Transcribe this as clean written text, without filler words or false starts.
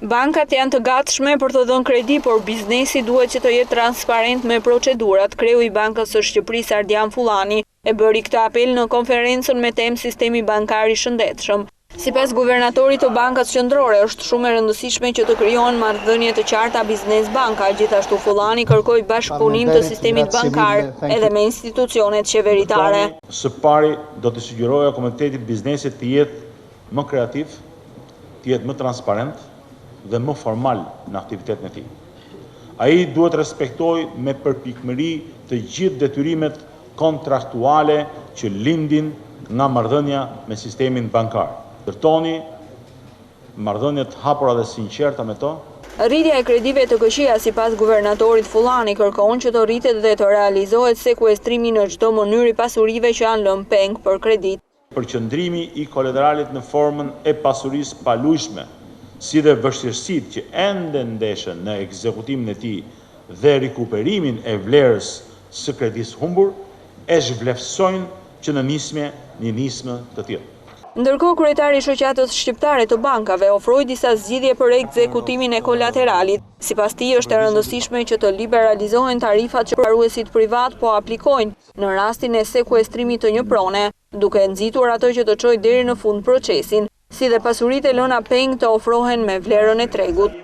Bankat janë të gatshme për të dhënë kredi, por biznesi duhet që të jetë transparent me procedurat. Kreu i Bankës së Shqipërisë Ardian Fullani e bëri këtë apel në konferencën me temë sistemi bankar i shëndetshëm. Sipas guvernatorit të Bankës Qendrore, është shumë e rëndësishme që të krijohen marrëdhënie të qarta biznes-banka. Gjithashtu Fullani kërkoi bashkëpunim të sistemit bankar edhe me institucionet qeveritare. Së pari do të sugjeroja Komitetit Biznesit të jetë më kreativ, të jetë më transparent dhe më formal në aktivitetin e tij. Ai duhet respektoj me përpikmëri të gjithë detyrimet kontraktuale që lindin nga marrëdhënia me sistemin bankar. Ndërtoni marrëdhënie të hapura dhe sinqerta me to. Rritja e kredive të këqija sipas guvernatorit Fullani kërkon që të rritet dhe të realizohet sekuestrimi në çdo mënyrë i pasurive që janë lënë peng për kredit. Përqendrimi i kolateralit në formën e pasurisë palujshme, si dhe vështirësitë që ende ndeshen në ekzekutimin e tij dhe rikuperimin e vlerës së kredisë humbur, e zhvlerësojnë që në një nismë të tillë. Ndërkohë, kryetari i Shoqatës Shqiptare të Bankave ofroi disa zgjidhje për ekzekutimin e kolateralit. Sipas tij, është e rëndësishme që të liberalizohen tarifat që paruesit privat po aplikojnë në rastin e sekuestrimit të një prone, duke nxitur ato që të çojë deri në fund procesin, si dhe pasuritë e lëna peng të ofrohen me vlerën e tregut.